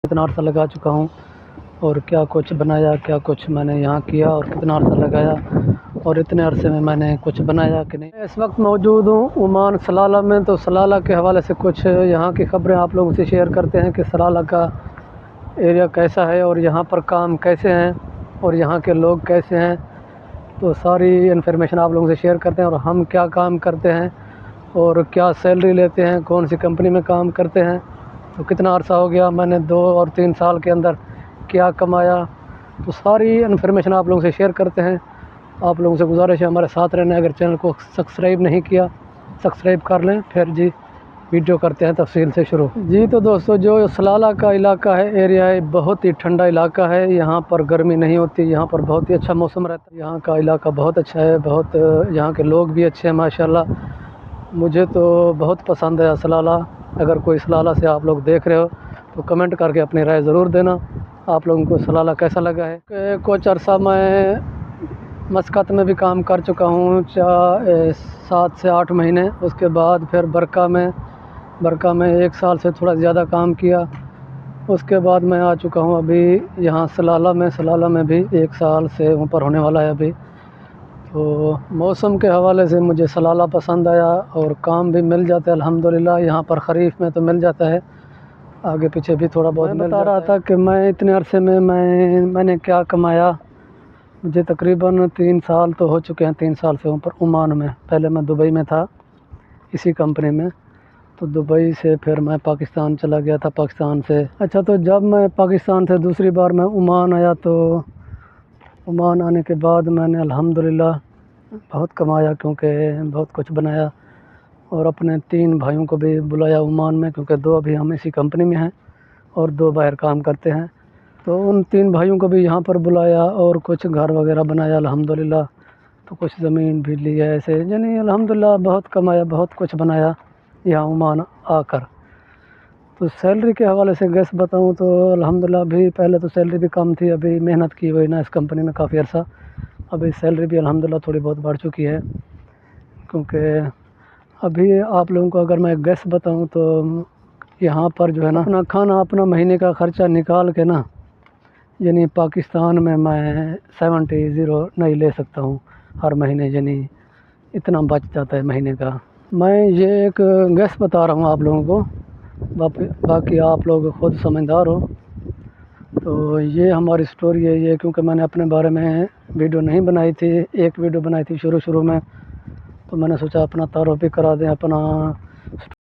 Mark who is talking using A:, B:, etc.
A: کتنا عرصہ لگا چکا ہوں اور کیا کچھ بنایا، کیا کچھ میں نے یہاں کیا اور کتنا عرصہ لگایا اور اتنے عرصے میں نے کچھ بنایا کہ نہیں۔ اس وقت موجود ہوں عمان سلالہ میں، تو سلالہ کے حوالے سے کچھ یہاں کی خبریں آپ لوگوں سے شیئر کرتے ہیں کہ سلالہ کا ایریا کیسا ہے اور یہاں پر کام کیسے ہیں اور یہاں کے لوگ کیسے ہیں۔ تو ساری انفارمیشن آپ لوگوں سے شیئر کرتے ہیں اور ہم کیا کام کرتے ہیں اور کیا سیلری لیتے ہیں، کون سی کمپنی میں کام کرتے ہیں، تو کتنا عرصہ ہو گیا، میں نے 2 اور 3 سال کے اندر کیا کمایا، تو ساری انفارمیشن آپ لوگوں سے شیئر کرتے ہیں۔ آپ لوگوں سے گزارش ہے ہمارے ساتھ رہنے، اگر چینل کو سبسکرائب نہیں کیا سبسکرائب کر لیں۔ پھر جی ویڈیو کرتے ہیں تفصیل سے شروع۔ جی تو دوستو، جو سلالہ کا علاقہ ہے، ایریا ہے، بہت ہی ٹھنڈا علاقہ ہے، یہاں پر گرمی نہیں ہوتی، یہاں پر بہت ہی اچھا موسم رہتا ہے، یہاں کا علاقہ بہت اچھا ہے، بہت یہاں کے لوگ بھی اچھے ہیں ماشاءاللہ۔ مجھے تو بہت پسند ہے سلالہ۔ اگر کوئی سلالہ سے آپ لوگ دیکھ رہے ہو تو کمنٹ کر کے اپنی رائے ضرور دینا، آپ لوگوں کو سلالہ کیسا لگا ہے۔ کچھ عرصہ میں مسقط میں بھی کام کر چکا ہوں، 7 سے 8 مہینے، اس کے بعد پھر برقہ میں 1 سال سے تھوڑا زیادہ کام کیا، اس کے بعد میں آ چکا ہوں ابھی یہاں سلالہ میں بھی 1 سال سے اوپر ہونے والا ہے ابھی۔ تو موسم کے حوالے سے مجھے سلالہ پسند آیا اور کام بھی مل جاتا ہے الحمدللہ، یہاں پر خریف میں تو مل جاتا ہے، آگے پیچھے بھی تھوڑا بہت مل جاتا ہے۔ بتا رہا تھا کہ میں اتنے عرصے میں میں نے کیا کمایا۔ مجھے تقریباً 3 سال تو ہو چکے ہیں، 3 سال سے اوپر عمان میں۔ پہلے میں دبئی میں تھا اسی کمپنی میں، تو دبئی سے پھر میں پاکستان چلا گیا تھا، پاکستان سے تو جب میں پاکستان سے دوسری بار میں عمان آیا، تو عمان آنے کے بعد میں نے الحمدللہ بہت کمایا، کیونکہ بہت کچھ بنایا اور اپنے 3 بھائیوں کو بھی بلایا عمان میں، کیونکہ 2 ابھی ہم اسی کمپنی میں ہیں اور 2 باہر کام کرتے ہیں، تو ان 3 بھائیوں کو بھی یہاں پر بلایا اور کچھ گھر وغیرہ بنایا الحمدللہ، تو کچھ زمین بھی لی ہے ایسے، یعنی الحمدللہ بہت کمایا، بہت کچھ بنایا یہاں عمان آ کر۔ تو سیلری کے حوالے سے گیس بتاؤں تو الحمدللہ ابھی پہلے تو سیلری بھی کم تھی، ابھی محنت کی ہوئی نا اس کمپنی میں کافی عرصہ، ابھی سیلری بھی الحمدللہ تھوڑی بہت بڑھ چکی ہے، کیونکہ ابھی آپ لوگوں کو اگر میں گیس بتاؤں تو یہاں پر جو ہے نا اپنا کھانا، اپنا مہینے کا خرچہ نکال کے نا، یعنی پاکستان میں 70 نہیں لے سکتا ہوں ہر مہینے، یعنی اتنا بچ جاتا ہے مہینے کا۔ میں یہ ایک گیس بتا رہا ہوں آپ لوگوں کو، باقی آپ لوگ خود سمجھدار ہو۔ تو یہ ہماری سٹوری ہے یہ، کیونکہ میں نے اپنے بارے میں ویڈیو نہیں بنائی تھی، ایک ویڈیو بنائی تھی شروع میں، تو میں نے سوچا اپنا تعارف بھی کرا دیں، اپنا